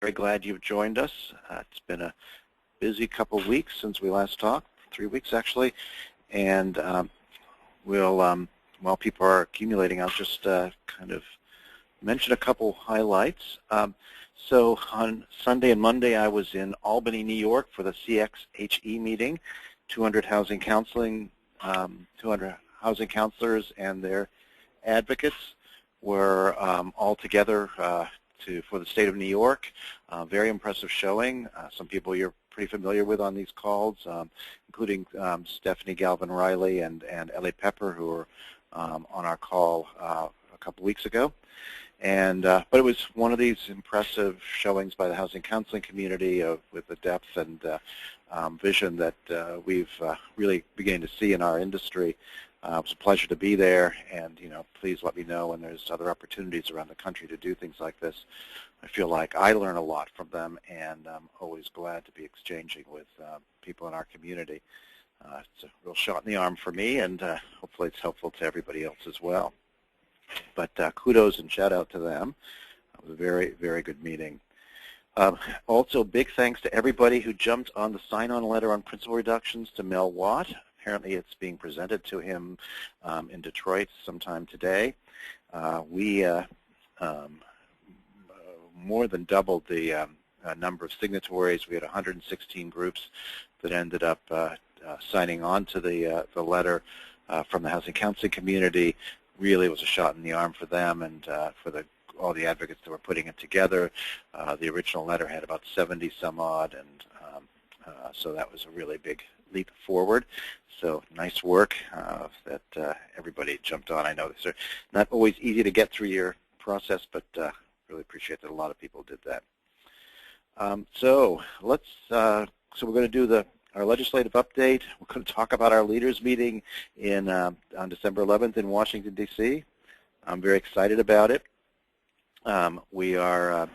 very glad you've joined us. It's been a busy couple of weeks since we last talked, 3 weeks actually, and while people are accumulating, I'll just kind of mention a couple highlights. So on Sunday and Monday, I was in Albany, New York for the CXHE meeting. 200 housing counselors and their advocates were all together for the state of New York. Very impressive showing. Some people you're pretty familiar with on these calls, including Stephanie Galvin-Riley and Ellie Pepper, who were on our call a couple weeks ago. And but it was one of these impressive showings by the housing counseling community with the depth and vision that we've really beginning to see in our industry. It was a pleasure to be there, and please let me know when there's other opportunities around the country to do things like this. I feel like I learn a lot from them, and I'm always glad to be exchanging with people in our community. It's a real shot in the arm for me, and hopefully it's helpful to everybody else as well. But kudos and shout out to them. It was a very, very good meeting. Also, big thanks to everybody who jumped on the sign-on letter on principal reductions to Mel Watt. Apparently it's being presented to him in Detroit sometime today. We more than doubled the number of signatories. We had 116 groups that ended up signing on to the letter from the housing counseling community. Really was a shot in the arm for them and for all the advocates that were putting it together. The original letter had about 70 some odd, and so that was a really big leap forward. So nice work that everybody jumped on. I know these are not always easy to get through your process, but really appreciate that a lot of people did that. So we're going to do our legislative update. We're going to talk about our leaders meeting on December 11th in Washington, D.C. I'm very excited about it. We are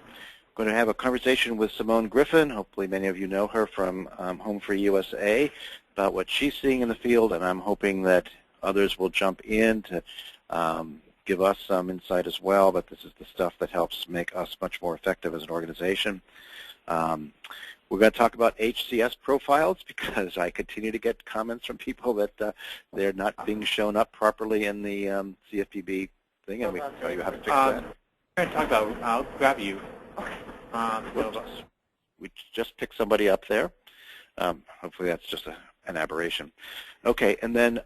going to have a conversation with Simone Griffin. Hopefully many of you know her from Home Free USA, about what she's seeing in the field, and I'm hoping that others will jump in to give us some insight as well, but this is the stuff that helps make us much more effective as an organization. We're going to talk about HCS profiles because I continue to get comments from people that they're not being shown up properly in the CFPB thing, and we can tell you how to fix that. We're going to talk about, I'll grab you. Okay. We just picked somebody up there. Hopefully that's just an aberration. Okay, and then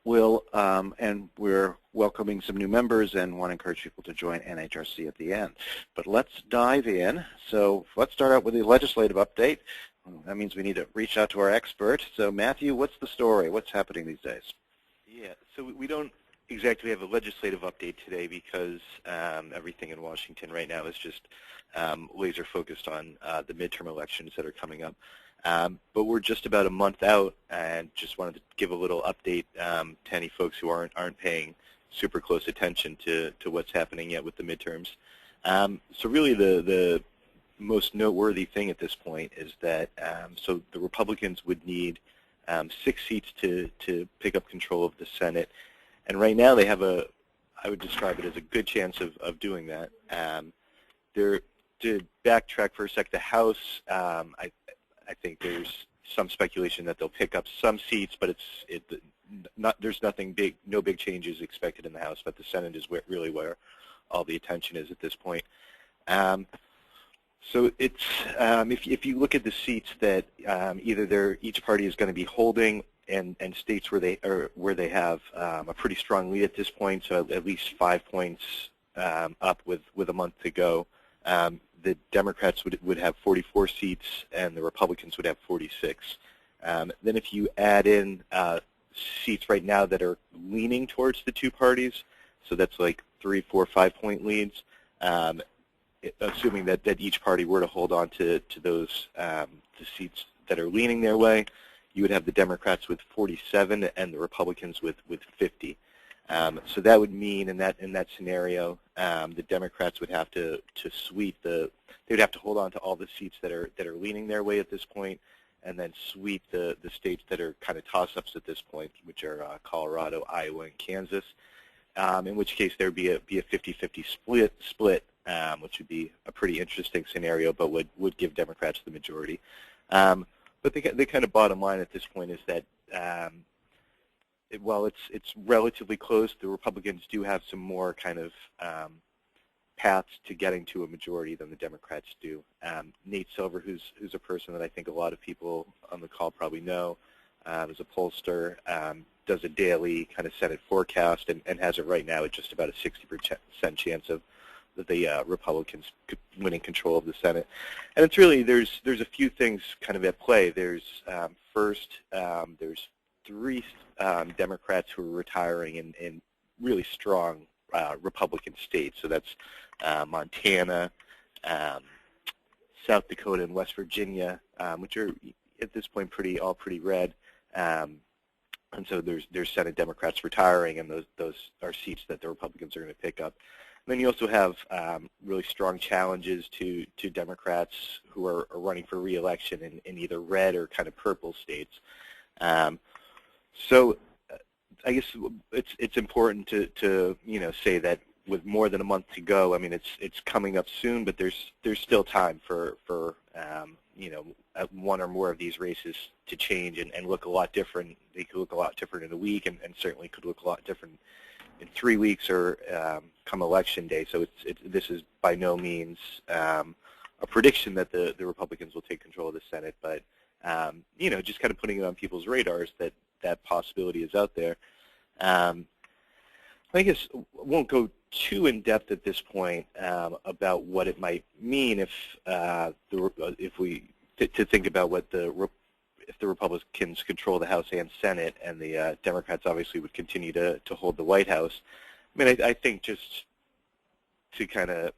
we're welcoming some new members and want to encourage people to join NHRC at the end. But let's dive in. So let's start out with the legislative update. That means we need to reach out to our expert. So Matthew, what's the story? What's happening these days? Yeah, so we don't exactly have a legislative update today because everything in Washington right now is just laser focused on the midterm elections that are coming up. But we're just about a month out, and just wanted to give a little update to any folks who aren't paying super close attention to what's happening yet with the midterms. So really the most noteworthy thing at this point is that so the Republicans would need 6 seats to pick up control of the Senate, and right now they have I would describe it as a good chance of doing that. To backtrack for a sec, the House, I think there's some speculation that they'll pick up some seats, but there's nothing big, no big changes expected in the House. But the Senate is really where all the attention is at this point. So it's if you look at the seats that either each party is going to be holding, and states where they have a pretty strong lead at this point, so at least 5 points up with a month to go. The Democrats would have 44 seats, and the Republicans would have 46. Then if you add in seats right now that are leaning towards the two parties, so that's like 3, 4, 5 point leads, assuming that each party were to hold on to those the seats that are leaning their way, you would have the Democrats with 47 and the Republicans with 50. So that would mean in that scenario, the Democrats would have to sweep they would have to hold on to all the seats that are leaning their way at this point, and then sweep the states that are kind of toss-ups at this point, which are Colorado, Iowa, and Kansas. In which case there would be a 50-50 split which would be a pretty interesting scenario, but would give Democrats the majority. But the kind of bottom line at this point is that while it's relatively close, the Republicans do have some more kind of paths to getting to a majority than the Democrats do. Nate Silver, who's a person that I think a lot of people on the call probably know, is a pollster, does a daily kind of Senate forecast, and has it right now at just about a 60% chance of the Republicans winning control of the Senate. And it's really, there's a few things kind of at play. There's first, there's 3 Democrats who are retiring in really strong Republican states. So that's Montana, South Dakota, and West Virginia, which are at this point all pretty red. And so there's Senate Democrats retiring, and those are seats that the Republicans are going to pick up. And then you also have really strong challenges to Democrats who are running for re-election in either red or kind of purple states. So I guess it's important to say that with more than a month to go, I mean it's coming up soon, but there's still time for one or more of these races to change and look a lot different. They could look a lot different in a week, and certainly could look a lot different in 3 weeks or come election day. So this is by no means a prediction that the Republicans will take control of the Senate, but just kind of putting it on people's radars that possibility is out there. I guess I won't go too in depth at this point about what it might mean if we think about what if the Republicans control the House and Senate, and the Democrats obviously would continue to hold the White House. I mean, I think just to kind of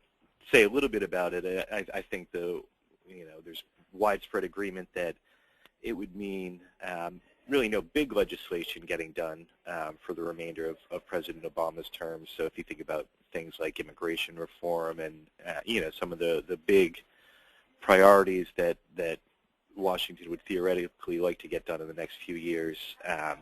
say a little bit about it, I think there's widespread agreement that it would mean really no big legislation getting done for the remainder of President Obama's term. So if you think about things like immigration reform and some of the big priorities that Washington would theoretically like to get done in the next few years, I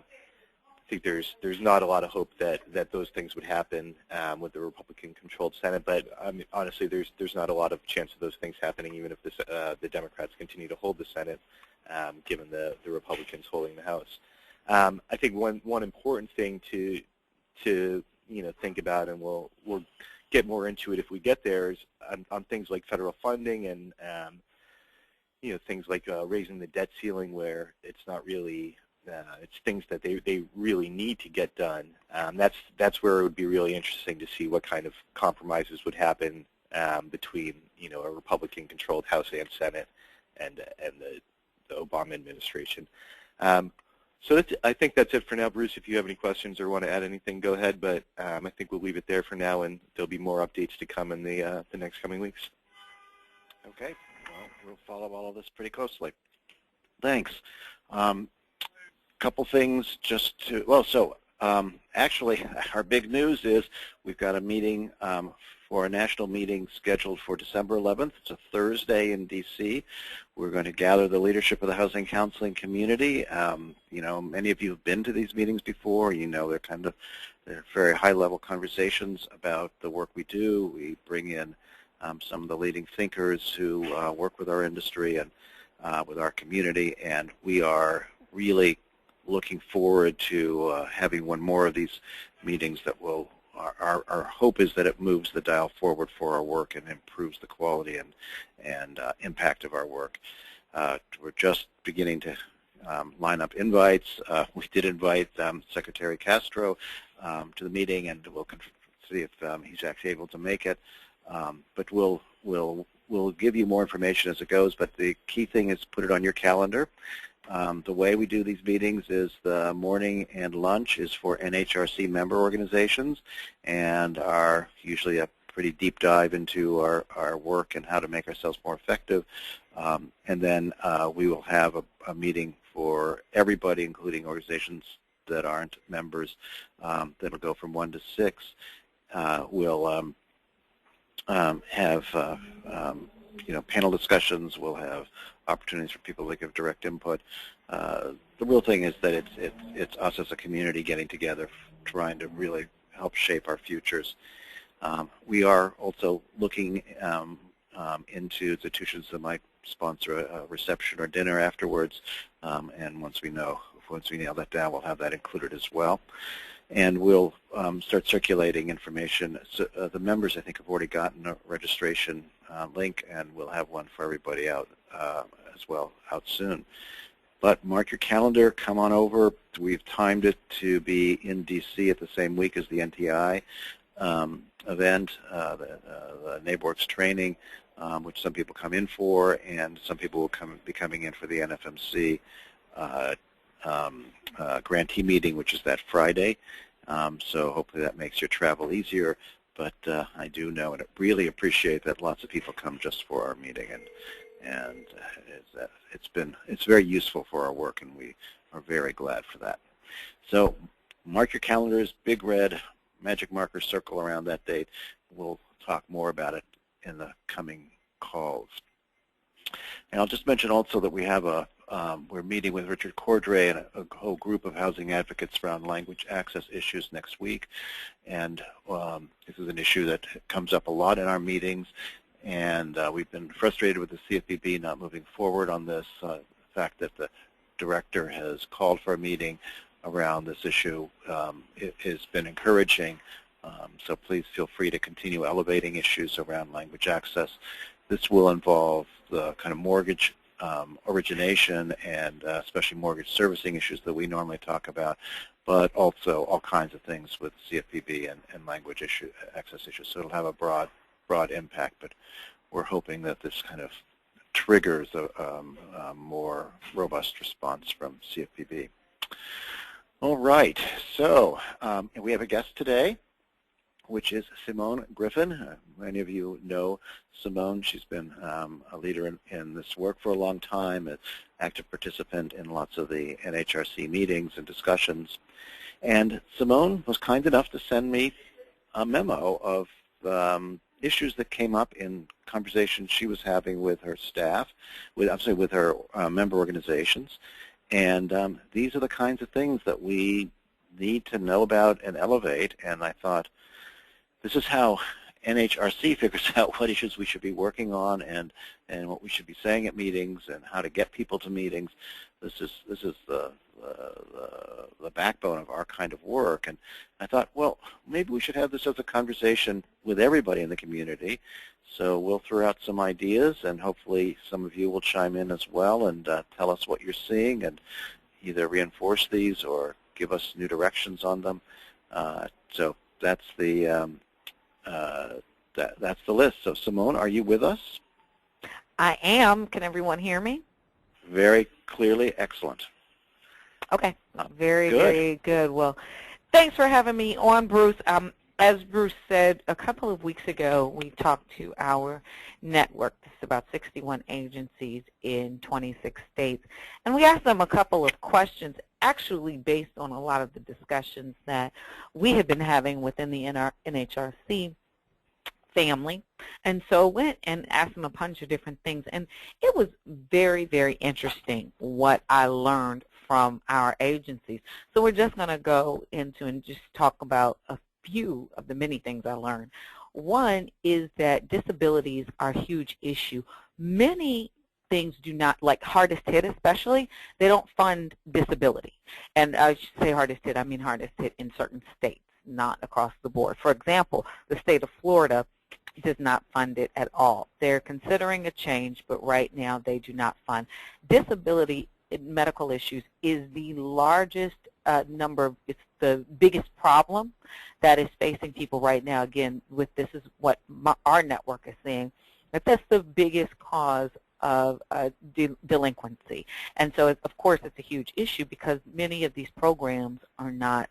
think there's not a lot of hope that those things would happen with the Republican-controlled Senate. But I mean, honestly, there's not a lot of chance of those things happening, even if the Democrats continue to hold the Senate, given the Republicans holding the House. I think one important thing to think about, and we'll get more into it if we get there, is on things like federal funding and things like raising the debt ceiling, where it's not really it's things that they really need to get done. That's where it would be really interesting to see what kind of compromises would happen between a Republican-controlled House and Senate and the Obama administration. So I think that's it for now. Bruce, if you have any questions or want to add anything, go ahead. But I think we'll leave it there for now, and there'll be more updates to come in the next coming weeks. Okay. Well, we'll follow all of this pretty closely. Thanks. Couple things just to, actually our big news is we've got a meeting for a national meeting scheduled for December 11th. It's a Thursday in D.C. We're going to gather the leadership of the housing counseling community. Many of you have been to these meetings before. They're very high-level conversations about the work we do. We bring in some of the leading thinkers who work with our industry and with our community, and we are really looking forward to having one more of these meetings that will, our hope is that it moves the dial forward for our work and improves the quality and impact of our work. We're just beginning to line up invites. We did invite Secretary Castro to the meeting, and we'll see if he's actually able to make it. But we'll give you more information as it goes, but the key thing is put it on your calendar. The way we do these meetings is the morning and lunch is for NHRC member organizations, and are usually a pretty deep dive into our work and how to make ourselves more effective. And then we will have a meeting for everybody, including organizations that aren't members, that will go from 1 to 6. We'll have panel discussions. We'll have opportunities for people to give direct input. The real thing is that it's us as a community getting together, trying to really help shape our futures. We are also looking into institutions that might sponsor a reception or dinner afterwards, and once we nail that down, we'll have that included as well. And we'll start circulating information. So, the members, I think, have already gotten a registration link, and we'll have one for everybody out as well out soon. But mark your calendar, come on over. We've timed it to be in D.C. at the same week as the NTI event, the NABORCS training, which some people come in for, and some people will be coming in for the NFMC grantee meeting, which is that Friday. So hopefully that makes your travel easier. But I do know and really appreciate that lots of people come just for our meeting, and it's very useful for our work, and we are very glad for that. So mark your calendars, big red magic marker circle around that date. We'll talk more about it in the coming calls. And I'll just mention also that we have we're meeting with Richard Cordray and a whole group of housing advocates around language access issues next week. And this is an issue that comes up a lot in our meetings. And we've been frustrated with the CFPB not moving forward on this. The fact that the director has called for a meeting around this issue it has been encouraging. So please feel free to continue elevating issues around language access. This will involve the kind of mortgage origination and especially mortgage servicing issues that we normally talk about, but also all kinds of things with CFPB and language access issues. So it'll have a broad impact, but we're hoping that this kind of triggers a more robust response from CFPB. All right, so we have a guest today, which is Simone Griffin. Many of you know Simone. She's been a leader in this work for a long time, an active participant in lots of the NHRC meetings and discussions. And Simone was kind enough to send me a memo of issues that came up in conversations she was having with her staff, with her member organizations. And these are the kinds of things that we need to know about and elevate. And I thought, this is how NHRC figures out what issues we should be working on and what we should be saying at meetings and how to get people to meetings. This is the backbone of our kind of work. And I thought, well, maybe we should have this as a conversation with everybody in the community. So we'll throw out some ideas, and hopefully some of you will chime in as well and tell us what you're seeing and either reinforce these or give us new directions on them. So that's the that's the list. So Simone, are you with us? I am. Can everyone hear me? Very clearly. Excellent. Okay. Very, good. Very good. Well, thanks for having me on, Bruce. As Bruce said, a couple of weeks ago, we talked to our network. This is about 61 agencies in 26 states. And we asked them a couple of questions, actually based on a lot of the discussions that we have been having within the NHRC family. And so went and asked them a bunch of different things. And it was very, very interesting what I learned from our agencies. So we're just going to go into and just talk about a few of the many things I learned. One is that disabilities are a huge issue. Many things do not, like hardest hit especially, they don't fund disability. And I should say hardest hit, I mean hardest hit in certain states, not across the board. For example, the state of Florida does not fund it at all. They're considering a change, but right now they do not fund. Disability in medical issues is the largest number, it's the biggest problem that is facing people right now. Again, with this is what our network is seeing, that that's the biggest cause of delinquency. And so, of course, it's a huge issue because many of these programs are not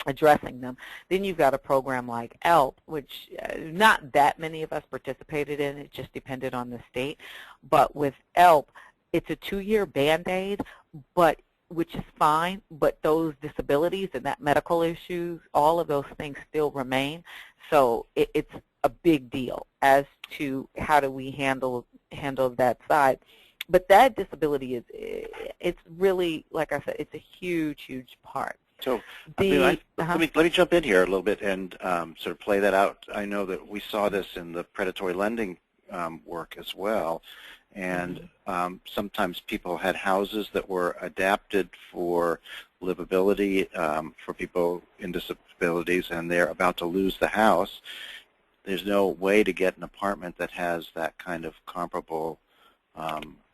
addressing them. Then you've got a program like ELP, which not that many of us participated in. It just depended on the state. But with ELP, it's a 2-year Band-Aid, but which is fine, but those disabilities and that medical issues, all of those things still remain. So it's a big deal as to how do we handle that side. But that disability it's really, like I said, it's a huge, huge part. So let me jump in here a little bit and sort of play that out. I know that we saw this in the predatory lending work as well, and sometimes people had houses that were adapted for livability for people in disabilities, and they're about to lose the house. There's no way to get an apartment that has that kind of comparable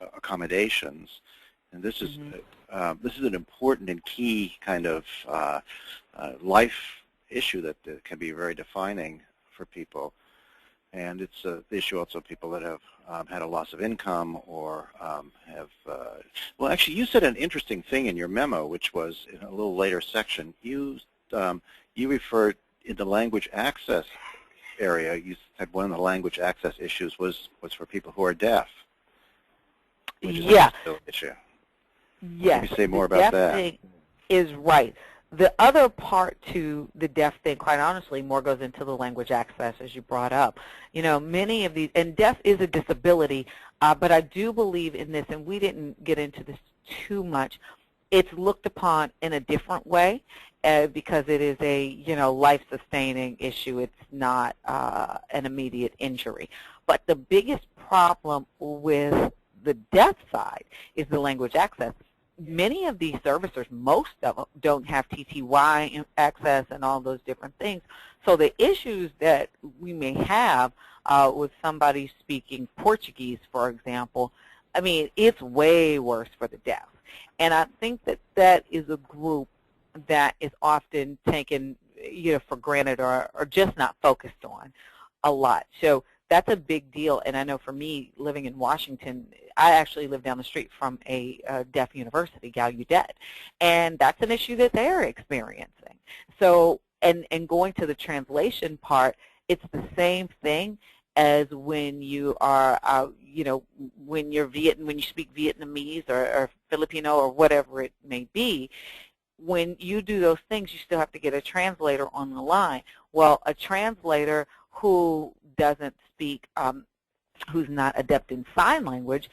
accommodations, and this is an important and key kind of life issue that can be very defining for people. And it's the issue also people that have had a loss of income or have, well, actually, you said an interesting thing in your memo, which was in a little later section. You referred in the language access area, you said one of the language access issues was for people who are deaf. Which is a issue. Yes. Can you say more about that? Thing is right. The other part to the deaf thing, quite honestly, more goes into the language access, as you brought up. You know, many of these, and deaf is a disability, but I do believe in this, and we didn't get into this too much. It's looked upon in a different way because it is a, you know, life-sustaining issue. It's not an immediate injury. But the biggest problem with the deaf side is the language access. Many of these servicers, most of them, don't have TTY access and all those different things. So the issues that we may have with somebody speaking Portuguese, for example, I mean, it's way worse for the deaf. And I think that that is a group that is often taken, you know, for granted or just not focused on a lot. So that's a big deal, and I know for me, living in Washington, I actually live down the street from a deaf university, Gallaudet, and that's an issue that they're experiencing. So, and going to the translation part, it's the same thing as when you are, you know, when you speak Vietnamese or Filipino or whatever it may be. When you do those things, you still have to get a translator on the line. Well, a translator who doesn't speak, who's not adept in sign language,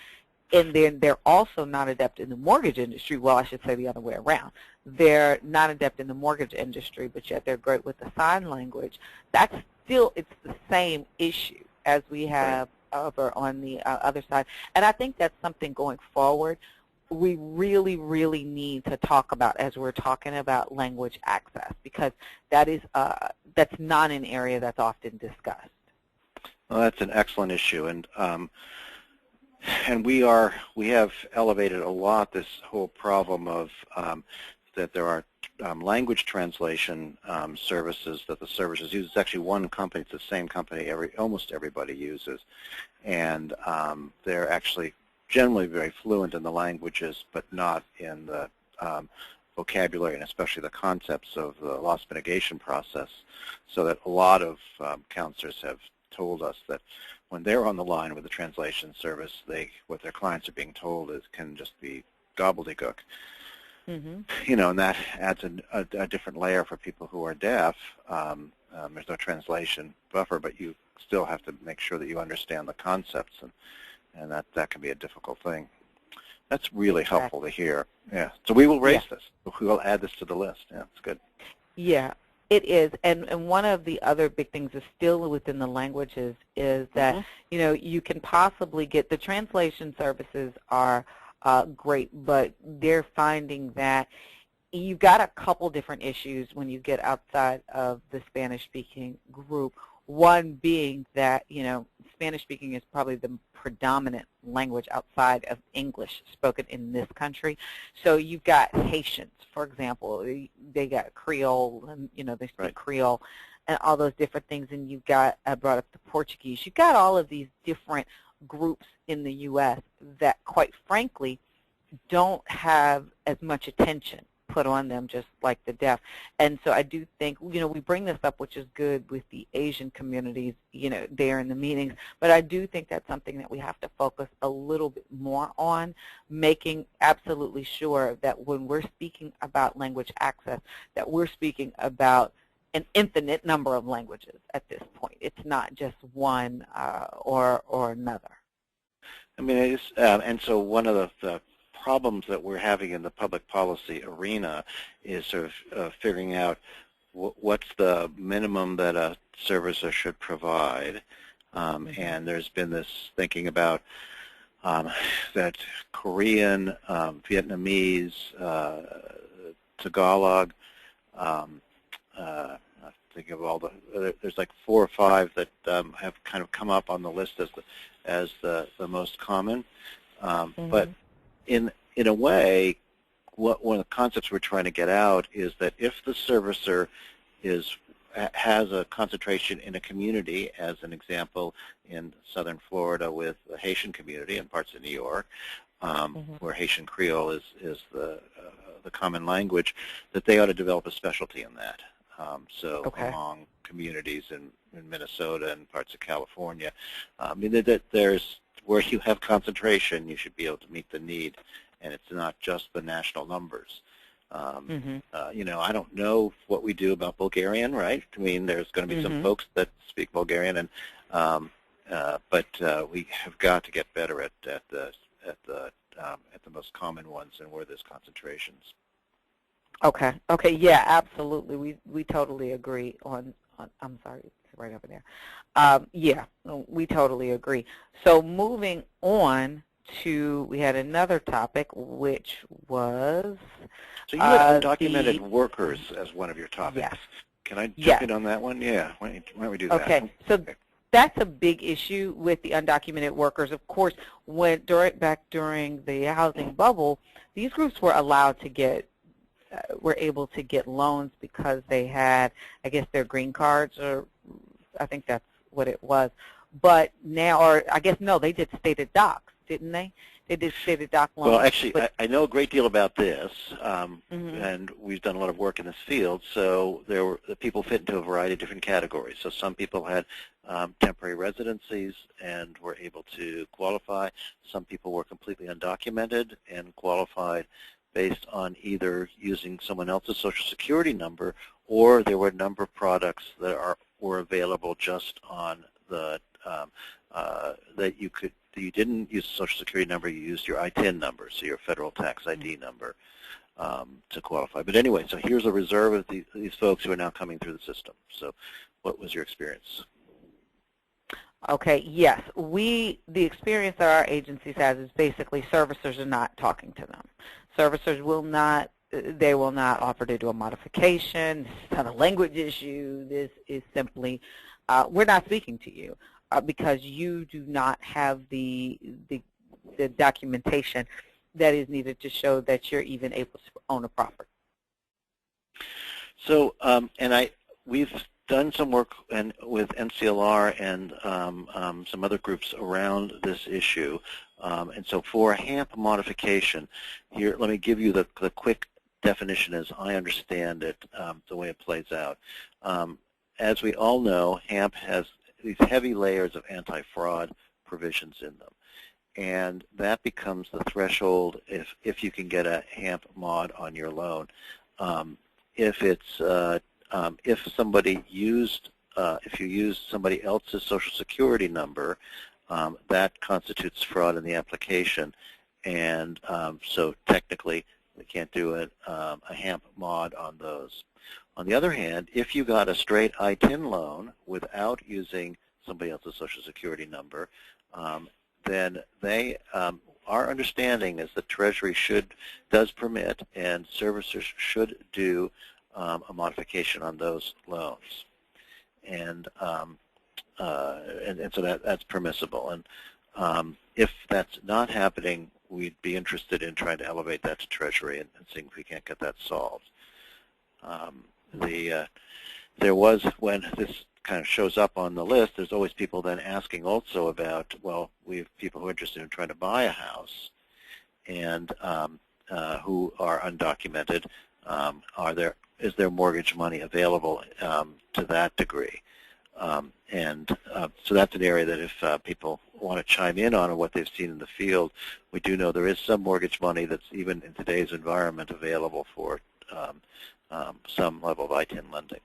and then they're also not adept in the mortgage industry. Well, I should say the other way around. They're not adept in the mortgage industry, but yet they're great with the sign language. That's still, it's the same issue as we have over on the other side. And I think that's something going forward we really, really need to talk about as we're talking about language access, because that is that's not an area that's often discussed. Well, that's an excellent issue, and we have elevated a lot this whole problem of that there are language translation services that the services use. It's actually one company. It's the same company almost everybody uses, and they're actually generally very fluent in the languages, but not in the vocabulary and especially the concepts of the loss mitigation process. So that a lot of counselors have told us that when they're on the line with the translation service, what their clients are being told can just be gobbledygook. Mm-hmm. You know, and that adds a different layer for people who are deaf. There's no translation buffer, but you still have to make sure that you understand the concepts, and that can be a difficult thing. That's really helpful to hear. Yeah. So we will raise this. We will add this to the list. Yeah, it's good. Yeah, it is. And one of the other big things is still within the languages is that, you know, you can possibly get the translation services are great, but they're finding that you've got a couple different issues when you get outside of the Spanish-speaking group. One being that, you know, Spanish-speaking is probably the predominant language outside of English spoken in this country. So you've got Haitians, for example. They got Creole, and, you know, they speak Creole and all those different things. And you've got, I brought up the Portuguese. You've got all of these different groups in the U.S. that, quite frankly, don't have as much attention put on them, just like the deaf. And so I do think, you know, we bring this up, which is good with the Asian communities, you know, there in the meetings, but I do think that's something that we have to focus a little bit more on, making absolutely sure that when we're speaking about language access, that we're speaking about an infinite number of languages at this point. It's not just one or another. I mean, and so one of the problems that we're having in the public policy arena is sort of figuring out what's the minimum that a servicer should provide. And there's been this thinking about that Korean, Vietnamese, Tagalog, I think of all there's like 4 or 5 that have kind of come up on the list as the most common. But in a way, one of the concepts we're trying to get out is that if the servicer has a concentration in a community, as an example in southern Florida with the Haitian community and parts of New York, where Haitian Creole is the common language, that they ought to develop a specialty in that. So among communities in Minnesota and parts of California, I mean that there's where you have concentration, you should be able to meet the need, and it's not just the national numbers. You know, I don't know what we do about Bulgarian, right? I mean, there's going to be some folks that speak Bulgarian, and but we have got to get better at the most common ones and where there's concentrations. Okay. Okay. Yeah. Absolutely. We totally agree on. I'm sorry, it's right over there. Yeah, we totally agree. So moving on to, we had another topic, which was. So you had undocumented workers as one of your topics. Yes. Can I jump in on that one? Yeah. Why don't we do that? Okay. So that's a big issue with the undocumented workers. Of course, back during the housing bubble, these groups were allowed to get, were able to get loans because they had, I guess, their green cards, or I think that's what it was. But now, or I guess, no, they did stated docs, didn't they? They did stated doc loans. Well, actually, I know a great deal about this, and we've done a lot of work in this field. So the people fit into a variety of different categories. So some people had temporary residencies and were able to qualify. Some people were completely undocumented and qualified based on either using someone else's Social Security number, or there were a number of products that were available just on the that you didn't use a Social Security number, you used your ITIN number, so your federal tax ID number, to qualify. But anyway, so here's a reserve of these folks who are now coming through the system. So what was your experience? Okay, yes. The experience that our agencies has is basically servicers are not talking to them. Servicers will not, they will not offer to do a modification. This is not a language issue. This is simply, we're not speaking to you because you do not have the documentation that is needed to show that you're even able to own a property. So, we've done some work with NCLR and some other groups around this issue. And so for a HAMP modification, here, let me give you the quick definition as I understand it, the way it plays out. As we all know, HAMP has these heavy layers of anti-fraud provisions in them. And that becomes the threshold if you can get a HAMP mod on your loan. If it's if somebody used, if you use somebody else's Social Security number, that constitutes fraud in the application, and so technically we can't do a HAMP mod on those. On the other hand, if you got a straight ITIN loan without using somebody else's Social Security number, then they, our understanding is that Treasury does permit, and servicers should do a modification on those loans, and so that's permissible. And if that's not happening, we'd be interested in trying to elevate that to Treasury and seeing if we can't get that solved. There was, when this kind of shows up on the list, there's always people then asking also about, well, we have people who are interested in trying to buy a house and who are undocumented. Is there mortgage money available to that degree? So that's an area that if people want to chime in on what they've seen in the field, we do know there is some mortgage money that's even in today's environment available for some level of ITIN lending.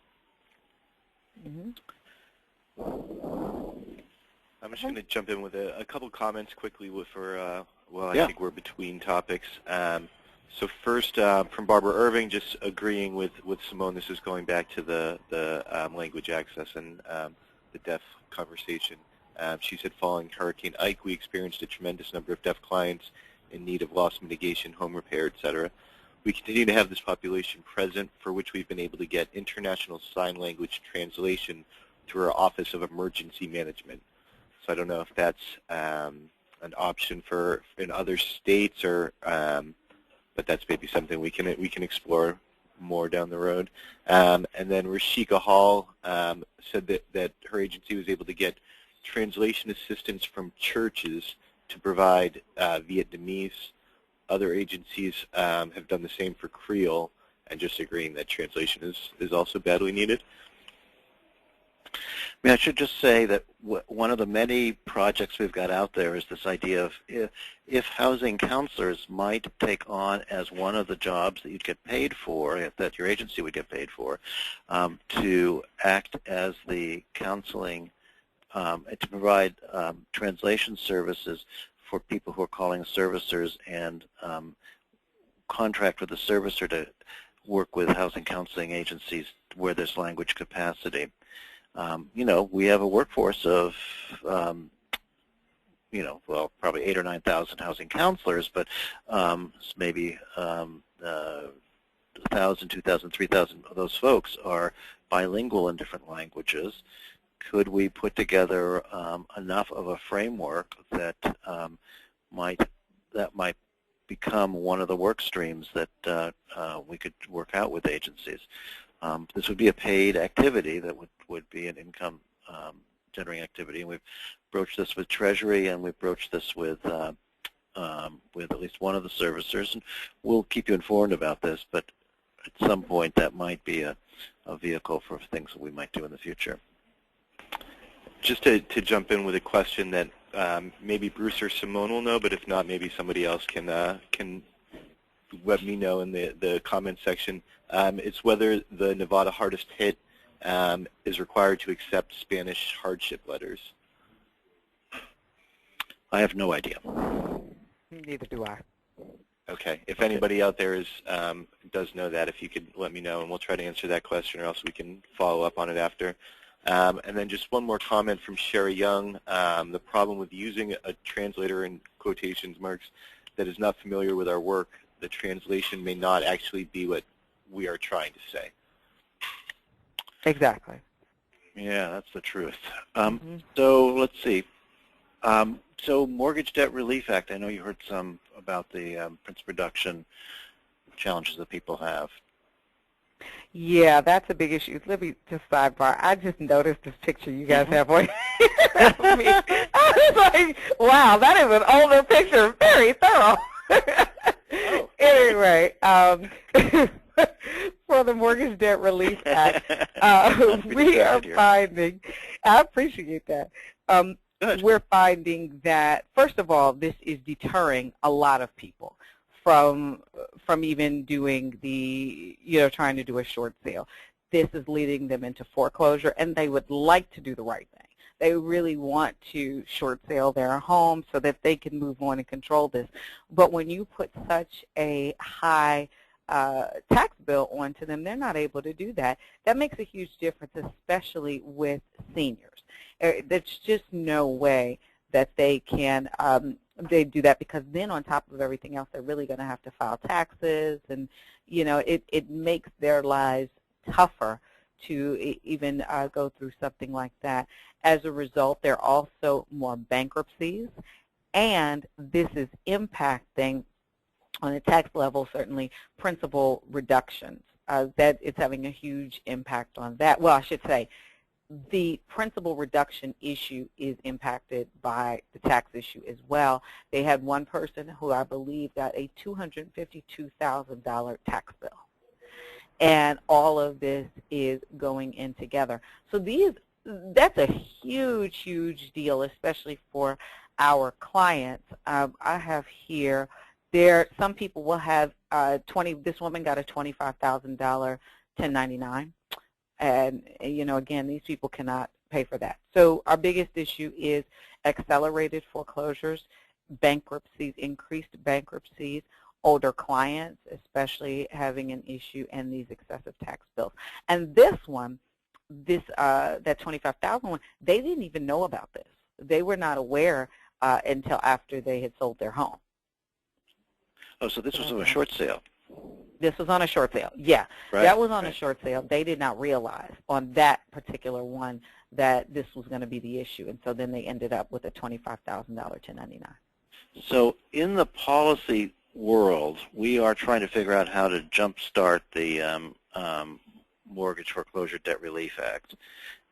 I'm just going to jump in with a couple comments quickly for Well, I Yeah. think we're between topics. So first, from Barbara Irving, just agreeing with Simone, this is going back to the language access and the deaf conversation. She said, following Hurricane Ike, we experienced a tremendous number of deaf clients in need of loss mitigation, home repair, etc. We continue to have this population present, for which we've been able to get international sign language translation through our Office of Emergency Management. So I don't know if that's an option for in other states, or but that's maybe something we can explore more down the road. And then Rashika Hall said that her agency was able to get translation assistance from churches to provide Vietnamese. Other agencies have done the same for Creole, and just agreeing that translation is also badly needed. I mean, I should just say that one of the many projects we've got out there is this idea of if housing counselors might take on as one of the jobs that you'd get paid for, that your agency would get paid for, to act as the counseling, to provide translation services for people who are calling servicers, and contract with the servicer to work with housing counseling agencies where there's language capacity. You know, we have a workforce of, you know, well, probably 8,000 or 9,000 housing counselors, but maybe 1,000, 2,000, 3,000 of those folks are bilingual in different languages. Could we put together enough of a framework that might become one of the work streams that we could work out with agencies? This would be a paid activity that would be an income generating activity, and we've broached this with Treasury, and we've broached this with at least one of the servicers, and we'll keep you informed about this, but at some point that might be a vehicle for things that we might do in the future. Just to jump in with a question that maybe Bruce or Simone will know, but if not, maybe somebody else can let me know in the comment section. It's whether the Nevada Hardest Hit is required to accept Spanish hardship letters. I have no idea. Neither do I. Okay. If anybody out there does know that, if you could let me know, and we'll try to answer that question, or else we can follow up on it after. And then just one more comment from Sherry Young. The problem with using a translator in quotations marks that is not familiar with our work, the translation may not actually be what we are trying to say. Exactly. Yeah, that's the truth. So let's see. So Mortgage Debt Relief Act, I know you heard some about the principal reduction challenges that people have. Yeah, that's a big issue. Let me just sidebar. I just noticed this picture you guys have on of me. I was like, wow, that is an older picture. Very thorough. Oh. Anyway, for the Mortgage Debt Relief Act, we are finding, I appreciate that. We're finding that, first of all, this is deterring a lot of people from even doing the, trying to do a short sale. This is leading them into foreclosure, and they would like to do the right thing. They really want to short sale their home so that they can move on and control this. But when you put such a high tax bill onto them, they're not able to do that. That makes a huge difference, especially with seniors. There's just no way that they can they do that, because then on top of everything else, they're really going to have to file taxes, and it makes their lives tougher to even go through something like that. As a result, there are also more bankruptcies, and this is impacting, on a tax level, certainly principal reductions. That it's having a huge impact on that. Well, I should say, the principal reduction issue is impacted by the tax issue as well. They had one person who I believe got a $252,000 tax bill. And all of this is going in together. So that's a huge, huge deal, especially for our clients. I have here, some people will have this woman got a $25,000 1099. And, again, these people cannot pay for that. So our biggest issue is accelerated foreclosures. bankruptcies, increased bankruptcies, older clients, especially having an issue, and these excessive tax bills. And this one, that 25,000 one, they didn't even know about this. They were not aware until after they had sold their home. Oh, so this was on a short sale. This was on a short sale. Yeah, Right, that was on right. a short sale. They did not realize on that particular one that this was going to be the issue, and so then they ended up with a $25,000 1099. So in the policy world, we are trying to figure out how to jumpstart the Mortgage Foreclosure Debt Relief Act.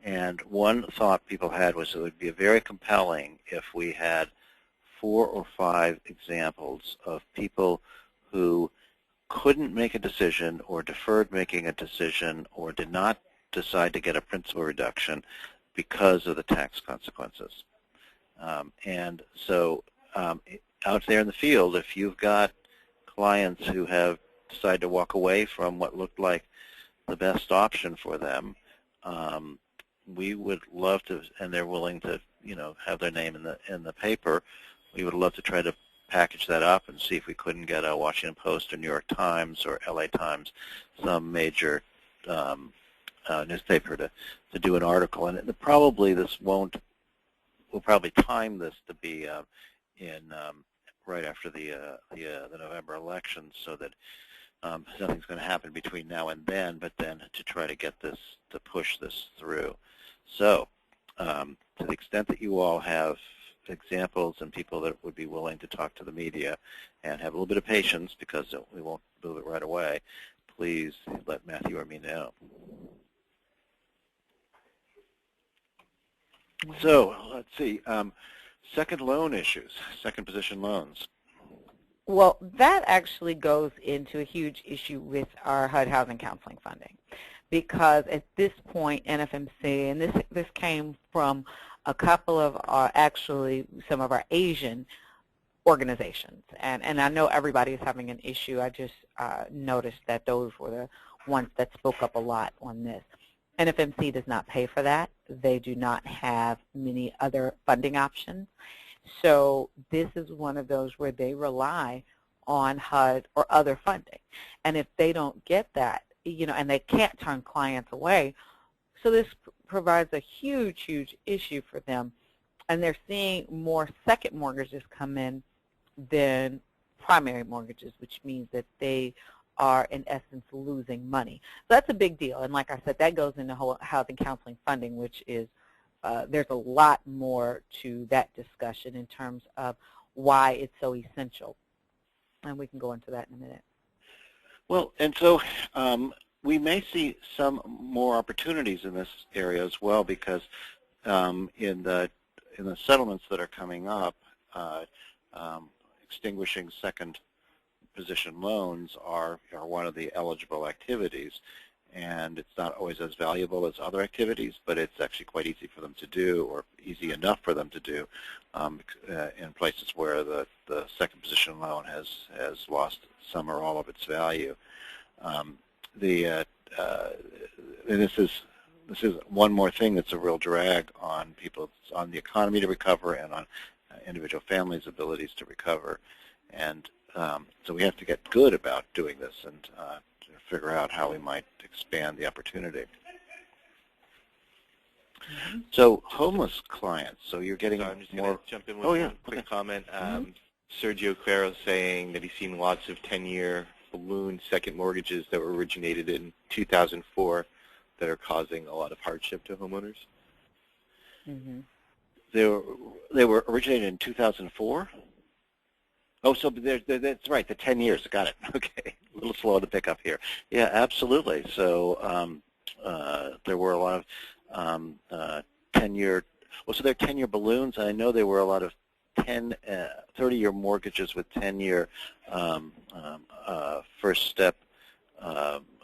And one thought people had was it would be very compelling if we had 4 or 5 examples of people who couldn't make a decision or deferred making a decision or did not decide to get a principal reduction because of the tax consequences. And so out there in the field, if you've got clients who have decided to walk away from what looked like the best option for them, we would love to, and they're willing to, have their name in the paper. We would love to try to package that up and see if we couldn't get a Washington Post or New York Times or LA Times, some major newspaper to do an article. And probably we'll probably time this to be in right after the November elections, so that nothing's going to happen between now and then, but then to try to get this, to push this through. So to the extent that you all have examples and people that would be willing to talk to the media and have a little bit of patience, because we won't move it right away, please let Matthew or me know. So let's see, second loan issues, second position loans. Well, that actually goes into a huge issue with our HUD housing counseling funding, because at this point, NFMC, and this came from a couple of actually some of our Asian organizations, and I know everybody is having an issue. I just noticed that those were the ones that spoke up a lot on this. NFMC does not pay for that. They do not have many other funding options. So this is one of those where they rely on HUD or other funding. And if they don't get that, and they can't turn clients away, so this provides a huge, huge issue for them. And they're seeing more second mortgages come in than primary mortgages, which means that they are, in essence, losing money. So that's a big deal. And like I said, that goes into whole housing counseling funding, which is, there's a lot more to that discussion in terms of why it's so essential. And we can go into that in a minute. Well, and so we may see some more opportunities in this area as well, because in the settlements that are coming up, extinguishing second position loans are one of the eligible activities, and it's not always as valuable as other activities, but it's actually quite easy for them to do, or easy enough for them to do, in places where the second position loan has lost some or all of its value. This is one more thing that's a real drag on people, on the economy to recover, and on individual families' abilities to recover. And so we have to get good about doing this and figure out how we might expand the opportunity. Mm-hmm. So homeless clients, so you're getting I'm just more... going to jump in with one quick comment. Sergio Claro saying that he's seen lots of 10-year balloon second mortgages that were originated in 2004 that are causing a lot of hardship to homeowners. Mm-hmm. They were originated in 2004? Oh, so that's right, the 10 years. Got it. Okay, a little slow to pick up here. Yeah, absolutely. So there were a lot of 10-year, well, so they're 10-year balloons. I know there were a lot of 30-year mortgages with 10-year first step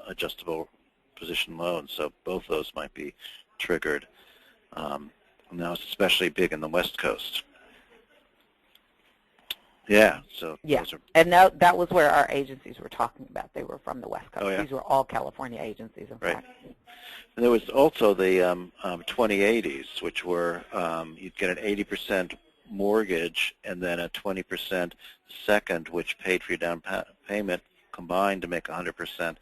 adjustable position loans. So both those might be triggered. Now it's especially big in the West Coast. Yeah, so yeah, those are... and that was where our agencies were talking about. They were from the West Coast. Oh, yeah? These were all California agencies, in fact. And there was also the 2080s, which were you'd get an 80% mortgage and then a 20% second, which paid for your down payment, combined to make 100%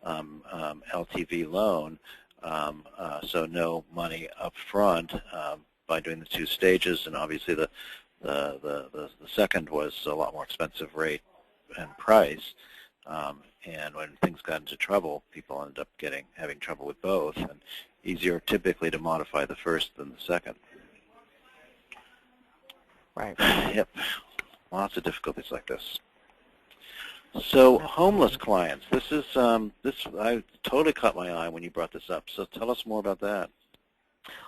LTV loan, so no money up front by doing the 2 stages, and obviously the second was a lot more expensive rate and price, and when things got into trouble, people ended up having trouble with both, and easier typically to modify the first than the second. Right. Yep, lots of difficulties like this. So homeless clients, this I totally caught my eye when you brought this up. So tell us more about that.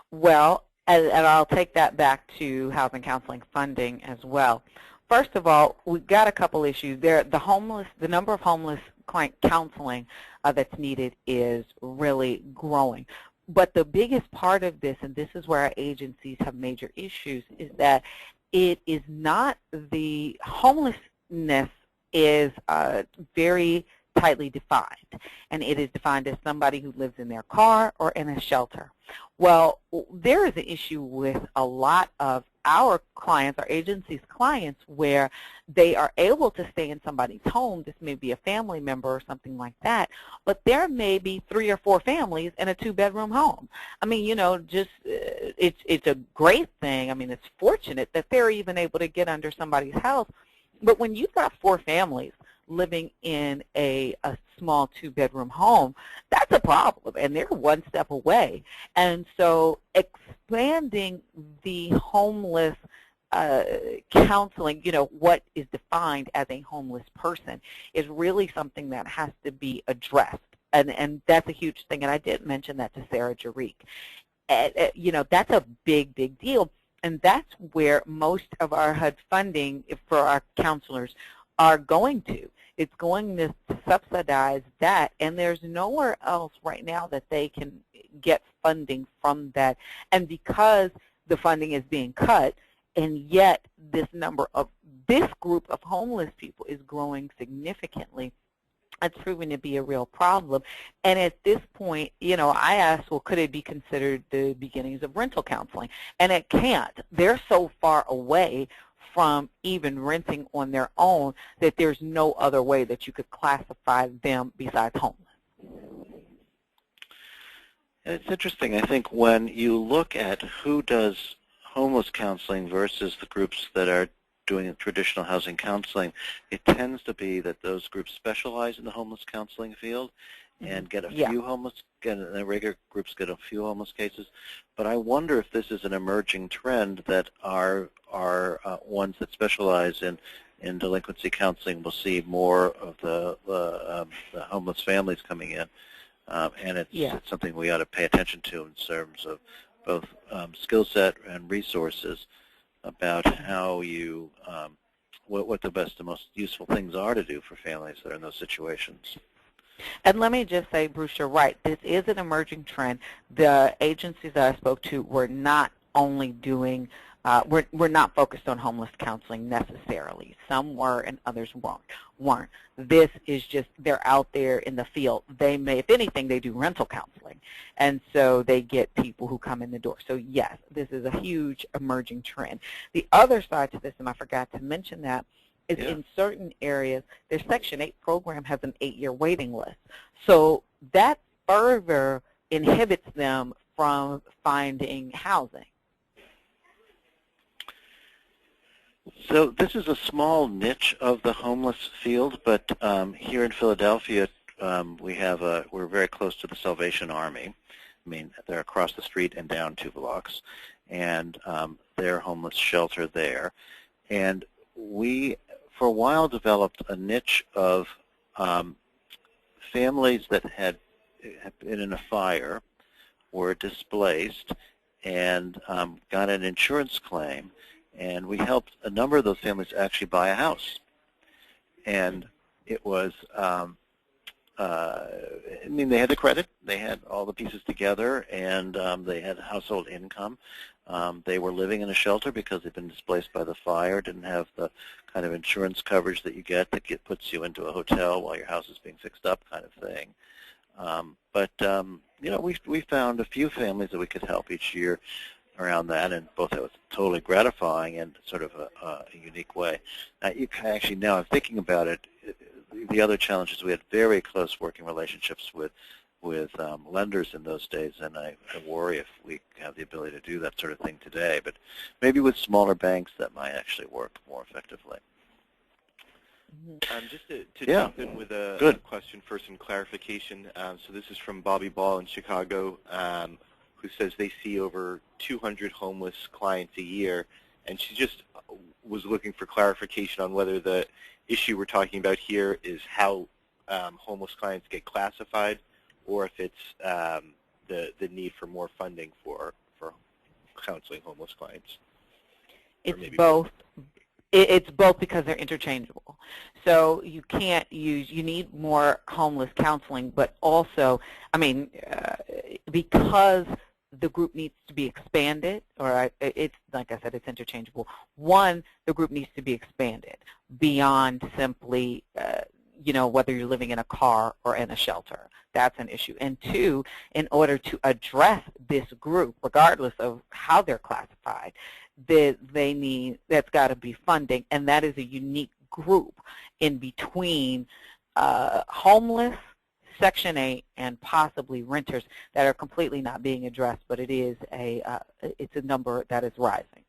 Well, and I'll take that back to housing counseling funding as well. First of all, we've got a couple issues there. The number of homeless client counseling that's needed is really growing. But the biggest part of this, and this is where our agencies have major issues, is that it is not the homelessness is very tightly defined, and it is defined as somebody who lives in their car or in a shelter. Well, there is an issue with a lot of our clients, our agency's clients, where they are able to stay in somebody's home. This may be a family member or something like that, but there may be 3 or 4 families in a 2-bedroom home. I mean, you know, just it's a great thing. I mean, it's fortunate that they're even able to get under somebody's house. But when you've got 4 families living in a small 2-bedroom home, that's a problem, and they're one step away. And so expanding the homeless counseling, you know, what is defined as a homeless person, is really something that has to be addressed. And that's a huge thing, and I did mention that to Sarah Jarek. You know, that's a big, big deal. And that's where most of our HUD funding for our counselors are going to. It's going to subsidize that, and there's nowhere else right now that they can get funding from that. And because the funding is being cut, and yet this group of homeless people is growing significantly, it's proven to be a real problem. And at this point, you know, I asked, well, could it be considered the beginnings of rental counseling? And it can't. They're so far away from even renting on their own that there's no other way that you could classify them besides homeless. It's interesting. I think when you look at who does homeless counseling versus the groups that are doing traditional housing counseling, it tends to be that those groups specialize in the homeless counseling field and get a few homeless, and the regular groups get a few homeless cases. But I wonder if this is an emerging trend that our ones that specialize in delinquency counseling will see more of the homeless families coming in, and it's something we ought to pay attention to in terms of both skill set and resources about how you what the best and most useful things are to do for families that are in those situations. And let me just say, Bruce, you're right. This is an emerging trend. The agencies that I spoke to were not only doing, we're not focused on homeless counseling necessarily. Some were and others weren't. This is just, they're out there in the field. They may, if anything, they do rental counseling. And so they get people who come in the door. So yes, this is a huge emerging trend. The other side to this, and I forgot to mention that, is in certain areas, their Section 8 program has an 8-year waiting list. So that further inhibits them from finding housing. So this is a small niche of the homeless field, but here in Philadelphia, we're very close to the Salvation Army. I mean, they're across the street and down 2 blocks, and their homeless shelter there. And we, for a while, developed a niche of families that had been in a fire, were displaced, and got an insurance claim. And we helped a number of those families actually buy a house. And it was, I mean, they had the credit, they had all the pieces together, and they had household income. They were living in a shelter because they'd been displaced by the fire, didn't have the kind of insurance coverage that you get that puts you into a hotel while your house is being fixed up kind of thing. But you know, we found a few families that we could help each year around that, and both it was totally gratifying and sort of a unique way. You can actually, now I'm thinking about it, the other challenge is we had very close working relationships with lenders in those days, and I worry if we have the ability to do that sort of thing today. But maybe with smaller banks that might actually work more effectively. Just to jump in with a question for some clarification. So this is from Bobby Ball in Chicago, who says they see over 200 homeless clients a year, and she just was looking for clarification on whether the issue we're talking about here is how homeless clients get classified, or if it's the need for more funding for counseling homeless clients. It's both. It's both because they're interchangeable. So you can't use, you need more homeless counseling, but also, I mean, because the group needs to be expanded, or it's, like I said, it's interchangeable. One, the group needs to be expanded beyond simply, you know, whether you're living in a car or in a shelter. That's an issue. And two, in order to address this group, regardless of how they're classified, they need, that's got to be funding, and that is a unique group in between homeless, Section 8, and possibly renters that are completely not being addressed, but it is it's a number that is rising.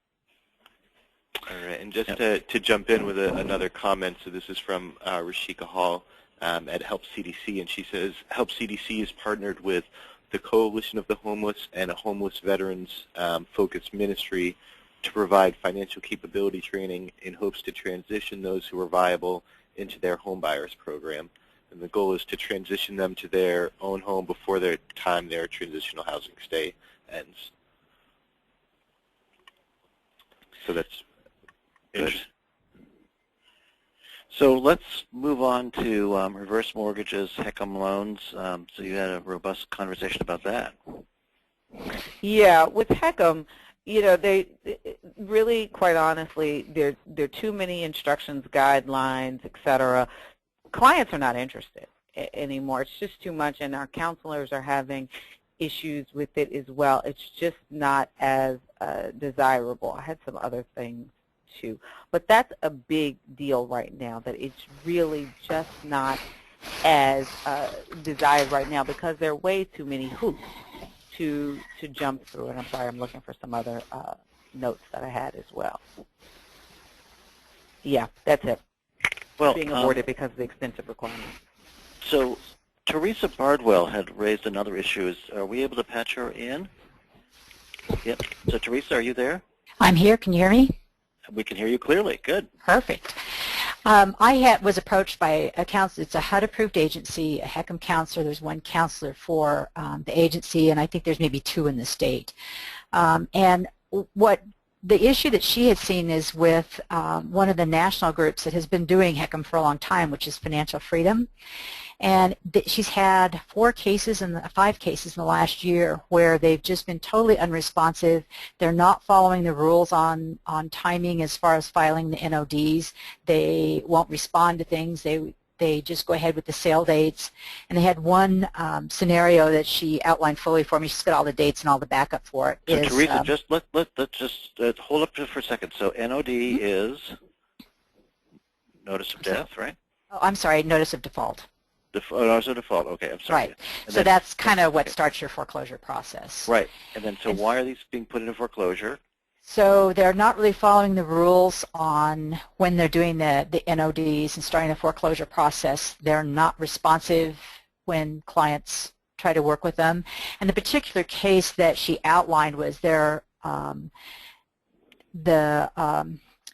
All right, and just to jump in with another comment, so this is from Rashika Hall at Help CDC, and she says, Help CDC is partnered with the Coalition of the Homeless and a homeless veterans focused ministry to provide financial capability training in hopes to transition those who are viable into their home buyers program. And the goal is to transition them to their own home before their transitional housing stay ends. So that's interesting. So let's move on to reverse mortgages, HECM loans. So you had a robust conversation about that. Yeah, with HECM, you know, they really, quite honestly, there are too many instructions, guidelines, et cetera. Clients are not interested anymore. It's just too much, and our counselors are having issues with it as well. It's just not as desirable. I had some other things too, but that's a big deal right now, that it's really just not as desired right now because there are way too many hoops to jump through. And I'm sorry, I'm looking for some other notes that I had as well. Yeah, that's it. Well, being aborted because of the extensive requirements. So Teresa Bardwell had raised another issue. Are we able to patch her in? Yep. So Teresa, are you there? I'm here. Can you hear me? We can hear you clearly. Good. Perfect. I was approached by a counselor. It's a HUD-approved agency, a HECM counselor. There's one counselor for the agency, and I think there's maybe two in the state. And what the issue that she had seen is with one of the national groups that has been doing HECM for a long time, which is Financial Freedom. And she's had 5 cases in the last year where they've just been totally unresponsive. They're not following the rules on timing as far as filing the NODs. They won't respond to things. They just go ahead with the sale dates. And they had one scenario that she outlined fully for me. She's got all the dates and all the backup for it. So Teresa, let's just hold up for a second. So NOD is notice of death, right? Oh, I'm sorry, notice of default. Notice of default. Okay, I'm sorry. Right. So that's kind of what starts your foreclosure process. Right. And then, so why are these being put into foreclosure? So they're not really following the rules on when they're doing the NODs and starting the foreclosure process. They're not responsive when clients try to work with them. And the particular case that she outlined was the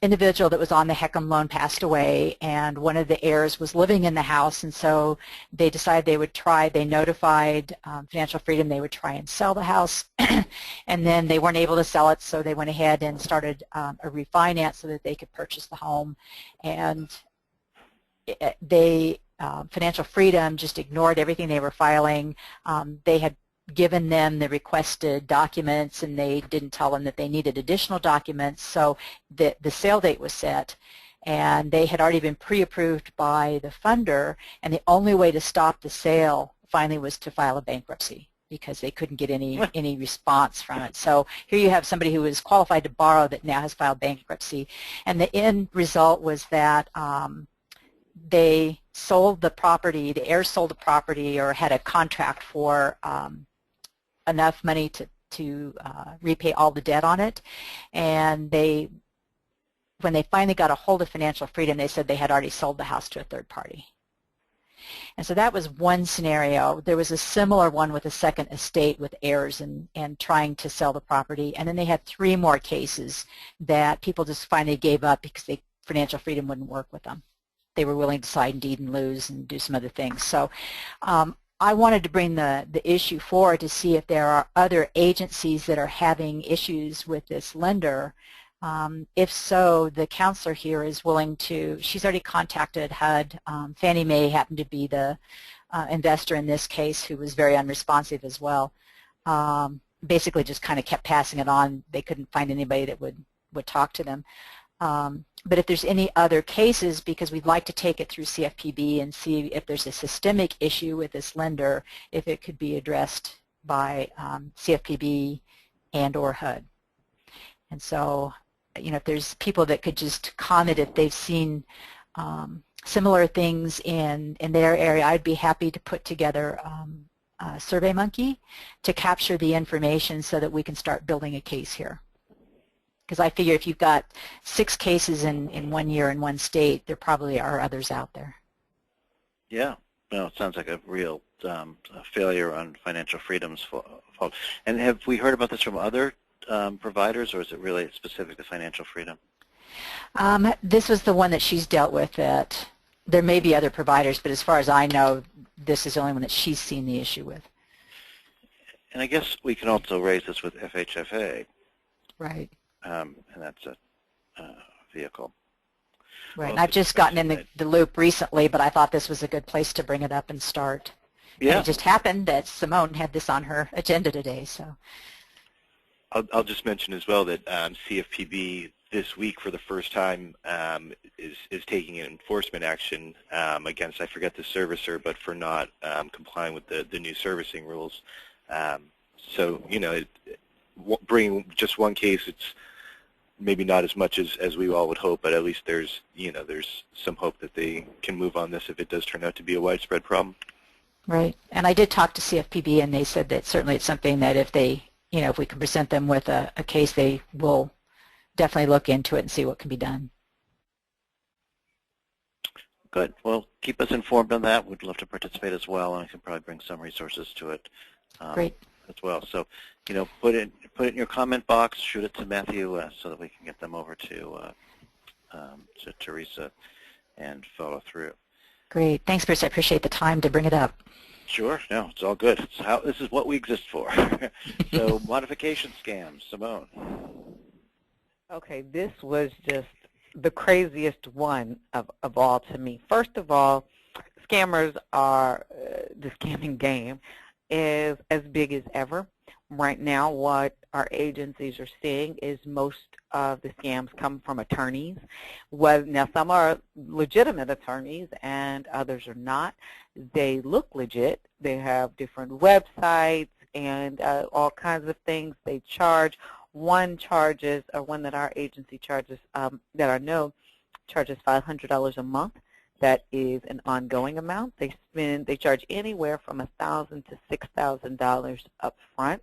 individual that was on the HECM loan passed away, and one of the heirs was living in the house, and so they decided they notified Financial Freedom they would try and sell the house, and then they weren't able to sell it, so they went ahead and started a refinance so that they could purchase the home, and Financial Freedom just ignored everything they were filing. They had given them the requested documents, and they didn't tell them that they needed additional documents, so the sale date was set, and they had already been pre-approved by the funder, and the only way to stop the sale finally was to file a bankruptcy. because they couldn't get any response from it. So here you have somebody who is qualified to borrow that now has filed bankruptcy, and the end result was that they sold the property, the heirs sold the property or had a contract for enough money to repay all the debt on it, and when they finally got a hold of Financial Freedom, they said they had already sold the house to a third party. And so that was one scenario. There was a similar one with a second estate with heirs and trying to sell the property. And then they had 3 more cases that people just finally gave up because Financial Freedom wouldn't work with them. They were willing to sign deed and lose and do some other things. So I wanted to bring the issue forward to see if there are other agencies that are having issues with this lender. If so, the counselor here is willing to, she's already contacted HUD. Fannie Mae happened to be the investor in this case who was very unresponsive as well. Basically just kind of kept passing it on. They couldn't find anybody that would talk to them. But if there's any other cases, because we'd like to take it through CFPB and see if there's a systemic issue with this lender, if it could be addressed by CFPB and or HUD. And so, you know, if there's people that could just comment if they've seen similar things in their area, I'd be happy to put together a SurveyMonkey to capture the information so that we can start building a case here. Because I figure if you've got 6 cases in 1 year in one state, there probably are others out there. Yeah, no, it sounds like a real failure on Financial Freedom's fault. And have we heard about this from other providers, or is it really specific to Financial Freedom? This was the one that she's dealt with. That there may be other providers, but as far as I know, this is the only one that she's seen the issue with. And I guess we can also raise this with FHFA. Right. And that's a vehicle. Right. And I've just gotten in the loop recently, but I thought this was a good place to bring it up and start. Yeah. And it just happened that Simone had this on her agenda today. So. I'll just mention as well that CFPB this week for the first time is taking an enforcement action against, I forget the servicer, but for not complying with the new servicing rules. So, you know, bringing just one case, it's maybe not as much as we all would hope, but at least there's some hope that they can move on this if it does turn out to be a widespread problem. Right. And I did talk to CFPB, and they said that certainly it's something that if they, you know, if we can present them with a case, they will definitely look into it and see what can be done. Good. Well, keep us informed on that. We'd love to participate as well, and I can probably bring some resources to it. Great. As well. So, you know, put it in your comment box, shoot it to Matthew so that we can get them over to Teresa and follow through. Great. Thanks, Bruce. I appreciate the time to bring it up. Sure. No, it's all good. This is what we exist for. So, modification scams. Simone. Okay, this was just the craziest one of all to me. First of all, scammers are, the scamming game is as big as ever. Right now, what our agencies are seeing is most of the scams come from attorneys. Now, some are legitimate attorneys and others are not. They look legit. They have different websites and all kinds of things they charge. One that our agency charges, that I know charges $500 a month. That is an ongoing amount. They charge anywhere from $1,000 to $6,000 up front.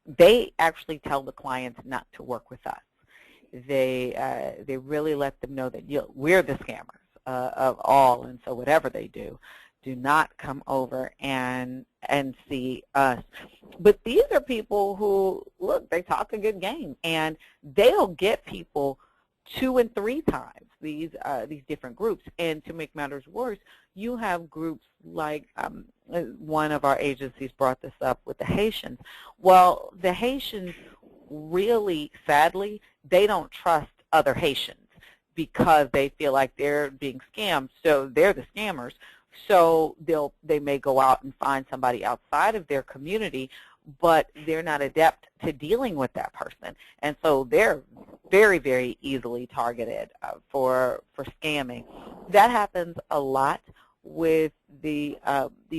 They actually tell the clients not to work with us. They really let them know that we're the scammers of all, and so whatever they do not come over and see us. But these are people who, look, they talk a good game, and they'll get people 2 and 3 times, these different groups. And to make matters worse, you have groups like one of our agencies brought this up with the Haitians. Well, the Haitians really, sadly, they don't trust other Haitians because they feel like they're being scammed, so they're the scammers. So they may go out and find somebody outside of their community, but they're not adept to dealing with that person. And so they're very, very easily targeted for scamming. That happens a lot with these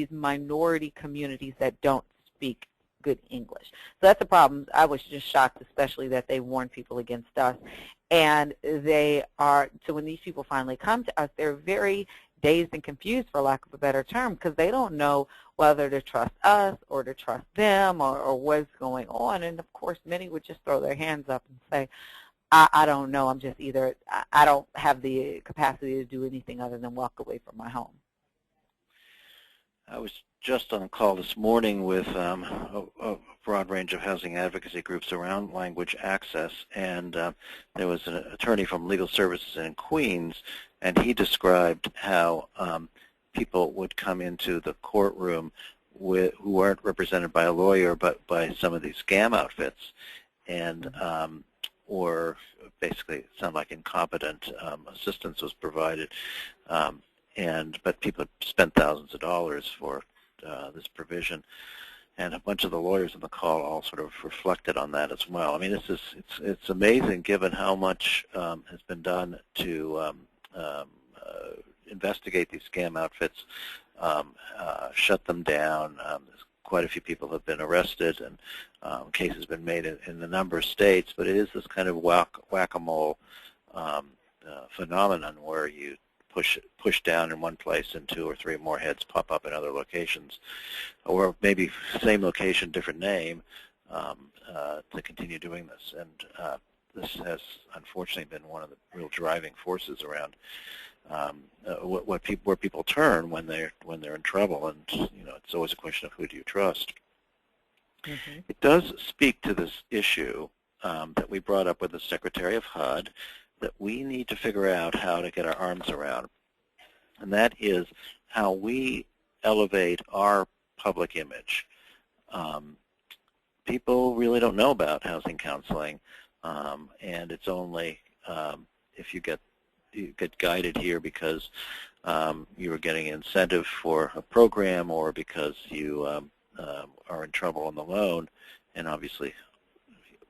minority communities that don't speak good English. So that's the problem. I was just shocked, especially that they warn people against us. And they are, so when these people finally come to us, they're very dazed and confused, for lack of a better term, because they don't know whether to trust us or to trust them or what's going on. And of course, many would just throw their hands up and say, I don't know, I'm just either, I don't have the capacity to do anything other than walk away from my home. I was just on a call this morning with a broad range of housing advocacy groups around language access, and there was an attorney from Legal Services in Queens, and he described how people would come into the courtroom who aren't represented by a lawyer but by some of these scam outfits, and or basically it sounded like incompetent assistance was provided. But people had spent thousands of dollars for this provision, and a bunch of the lawyers on the call all sort of reflected on that as well. I mean, it's amazing given how much has been done to investigate these scam outfits, shut them down. Quite a few people have been arrested, and cases have been made in a number of states. But it is this kind of whack-a-mole phenomenon where you push down in one place and 2 or 3 more heads pop up in other locations, or maybe same location, different name, to continue doing this. And this has unfortunately been one of the real driving forces around where people turn when they're in trouble. And it's always a question of who do you trust. Mm-hmm. It does speak to this issue that we brought up with the Secretary of HUD, that we need to figure out how to get our arms around, and that is how we elevate our public image. People really don't know about housing counseling, and it's only if you get guided here because you are getting incentive for a program or because you are in trouble on the loan, and obviously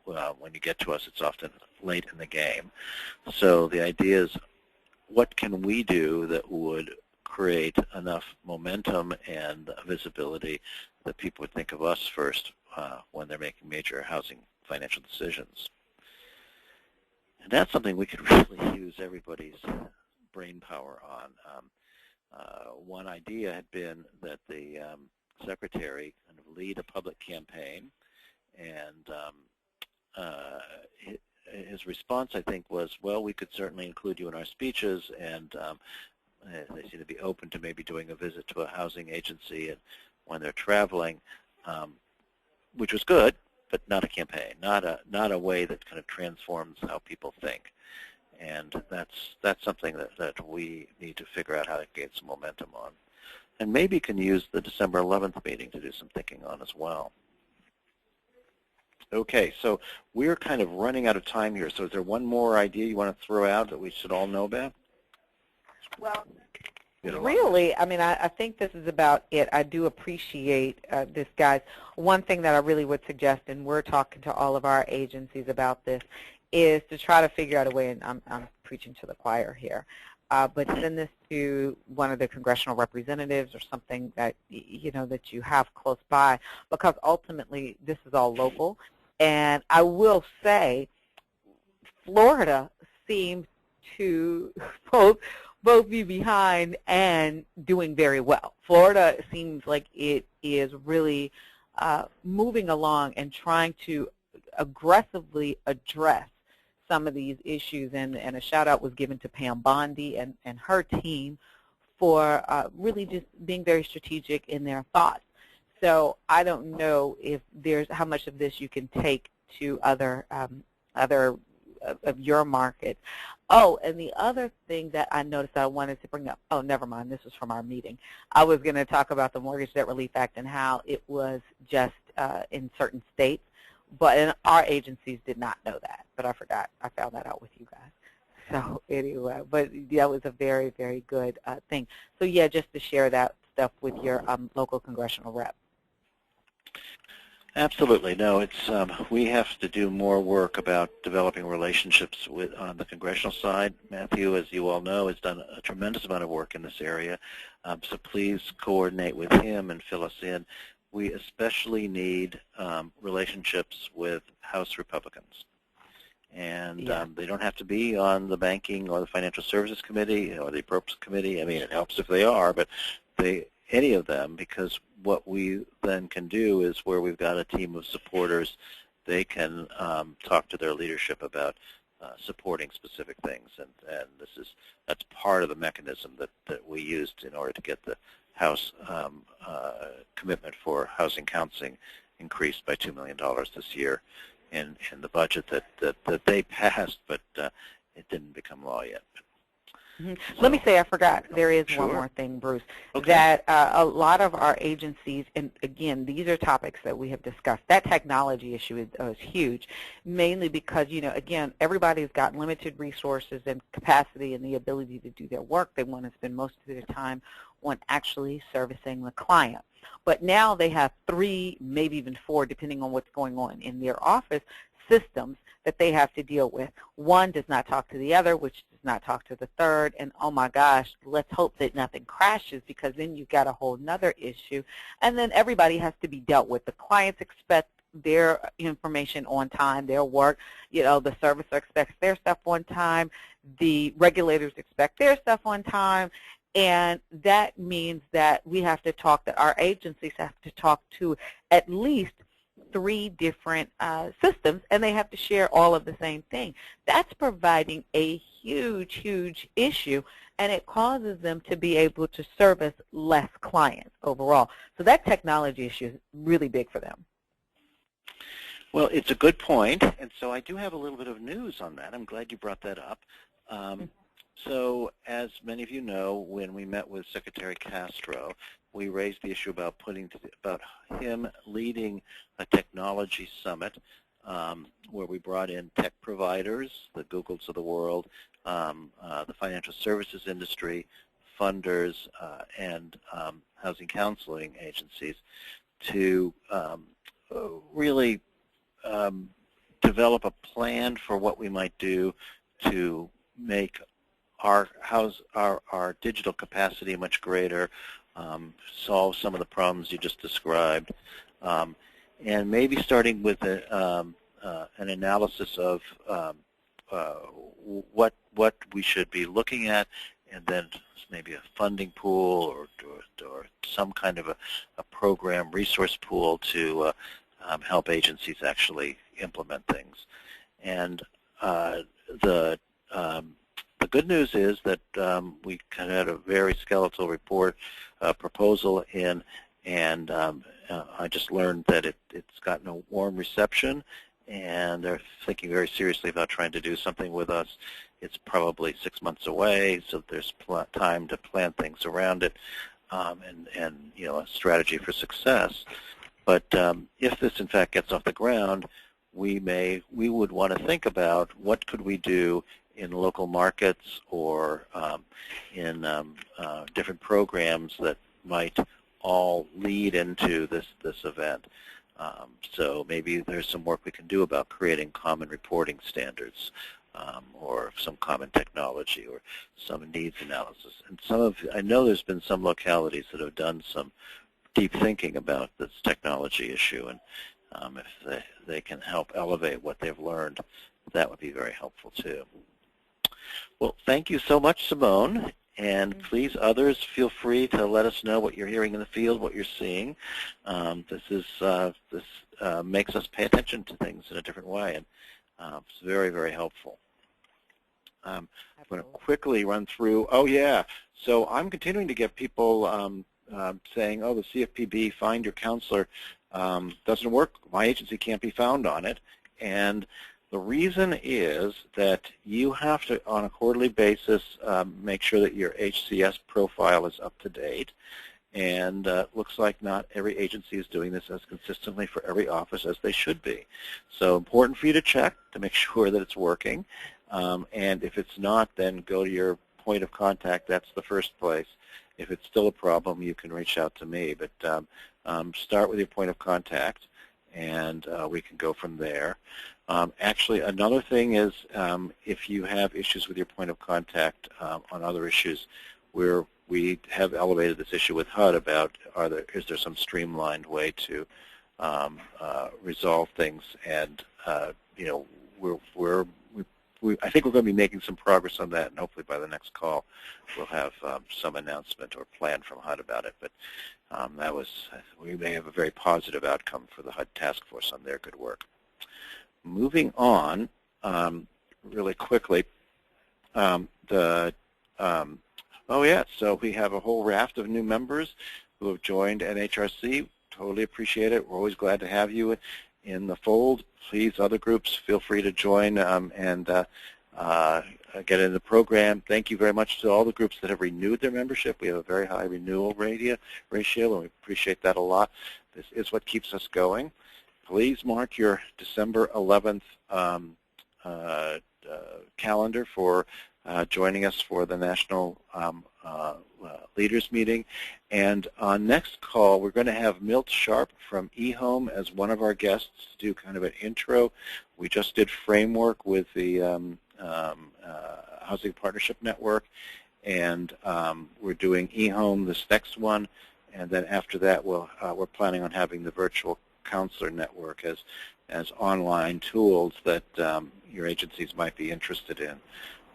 when you get to us, it's often late in the game. So the idea is, what can we do that would create enough momentum and visibility that people would think of us first when they're making major housing financial decisions? And that's something we could really use everybody's brain power on. One idea had been that the Secretary kind of lead a public campaign, and his response, I think, was, well, we could certainly include you in our speeches, and they seem to be open to maybe doing a visit to a housing agency and when they're traveling, which was good, but not a campaign, not a way that kind of transforms how people think. And that's something that we need to figure out how to gain some momentum on. And maybe can use the December 11th meeting to do some thinking on as well. Okay, so we're kind of running out of time here. So is there one more idea you want to throw out that we should all know about? Well, really, I mean, I think this is about it. I do appreciate this, guys. One thing that I really would suggest, and we're talking to all of our agencies about this, is to try to figure out a way, and I'm preaching to the choir here, but send this to one of the congressional representatives or something that, that you have close by, because ultimately this is all local. And I will say, Florida seems to both be behind and doing very well. Florida seems like it is really moving along and trying to aggressively address some of these issues, and a shout out was given to Pam Bondi and her team for really just being very strategic in their thoughts. So I don't know if there's how much of this you can take to other of your market. Oh, and the other thing that I noticed I wanted to bring up, oh, never mind, this was from our meeting. I was going to talk about the Mortgage Debt Relief Act and how it was just in certain states, but our agencies did not know that. But I forgot. I found that out with you guys. So anyway, but that was a very, very good thing. So yeah, just to share that stuff with your local congressional rep. Absolutely. No, it's we have to do more work about developing relationships on the congressional side. Matthew, as you all know, has done a tremendous amount of work in this area. So please coordinate with him and fill us in. we especially need relationships with House Republicans. And they don't have to be on the Banking or the Financial Services Committee or the Appropriations Committee. I mean, it helps if they are, but any of them, because what we then can do is where we've got a team of supporters, they can talk to their leadership about supporting specific things, and that's part of the mechanism that we used in order to get the House commitment for housing counseling increased by $2 million this year in the budget that they passed, but it didn't become law yet. So, let me say, I forgot, there is sure. one more thing, Bruce, okay. that a lot of our agencies, and again, these are topics that we have discussed. That technology issue is huge, mainly because, again, everybody's got limited resources and capacity and the ability to do their work. They want to spend most of their time on actually servicing the client. But now they have 3, maybe even 4, depending on what's going on in their office, systems that they have to deal with. One does not talk to the other, which does not talk to the third, and oh my gosh, let's hope that nothing crashes, because then you've got a whole nother issue. And then everybody has to be dealt with. The clients expect their information on time, their work, the servicer expects their stuff on time, the regulators expect their stuff on time, and that means that we have to talk, that our agencies have to talk to at least 3 different systems, and they have to share all of the same thing. That's providing a huge, huge issue, and it causes them to be able to service less clients overall. So that technology issue is really big for them. Well, it's a good point, and so I do have a little bit of news on that. I'm glad you brought that up. So as many of you know, when we met with Secretary Castro, we raised the issue about him leading a technology summit where we brought in tech providers, the Googles of the world, the financial services industry, funders, and housing counseling agencies to really develop a plan for what we might do to make our digital capacity much greater, solve some of the problems you just described, and maybe starting with an analysis of what we should be looking at, and then maybe a funding pool or some kind of a program resource pool to help agencies actually implement things. And the good news is that we kind of had a very skeletal report proposal in, and I just learned that it's gotten a warm reception, and they're thinking very seriously about trying to do something with us. It's probably 6 months away, so there's time to plan things around it, and a strategy for success. But if this in fact gets off the ground, we would want to think about what could we do in local markets or in different programs that might all lead into this event. So maybe there's some work we can do about creating common reporting standards, or some common technology, or some needs analysis. And I know there's been some localities that have done some deep thinking about this technology issue, and if they can help elevate what they've learned, that would be very helpful too. Well, thank you so much, Simone. And please, others, feel free to let us know what you're hearing in the field, what you're seeing. This makes us pay attention to things in a different way, and it's very, very helpful. I'm going to quickly run through. Oh, yeah. So I'm continuing to get people saying, oh, the CFPB Find Your Counselor doesn't work. My agency can't be found on it. And the reason is that you have to, on a quarterly basis, make sure that your HCS profile is up to date. And it looks like not every agency is doing this as consistently for every office as they should be. So important for you to check to make sure that it's working. And if it's not, then go to your point of contact. That's the first place. If it's still a problem, you can reach out to me. But start with your point of contact, and we can go from there. Actually, another thing is if you have issues with your point of contact on other issues, we have elevated this issue with HUD about is there some streamlined way to resolve things, and you know, I think we're going to be making some progress on that, and hopefully by the next call we'll have some announcement or plan from HUD about it. But we may have a very positive outcome for the HUD task force on their good work. Moving on really quickly, so we have a whole raft of new members who have joined NHRC. Totally appreciate it. We're always glad to have you in the fold. Please, other groups, feel free to join and get in the program. Thank you very much to all the groups that have renewed their membership. We have a very high renewal ratio, and we appreciate that a lot. This is what keeps us going. Please mark your December 11th calendar for joining us for the National Leaders Meeting. And on next call, we're going to have Milt Sharp from eHome as one of our guests to do kind of an intro. We just did framework with the Housing Partnership Network, and we're doing eHome this next one. And then after that, we're planning on having the Virtual Counselor Network as online tools that your agencies might be interested in.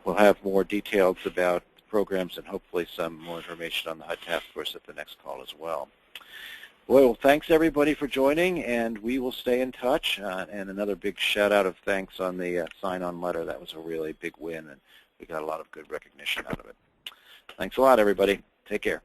We'll have more details about the programs and hopefully some more information on the HUD Task Force at the next call as well. Well, thanks everybody for joining, and we will stay in touch. And another big shout out of thanks on the sign-on letter. That was a really big win, and we got a lot of good recognition out of it. Thanks a lot, everybody. Take care.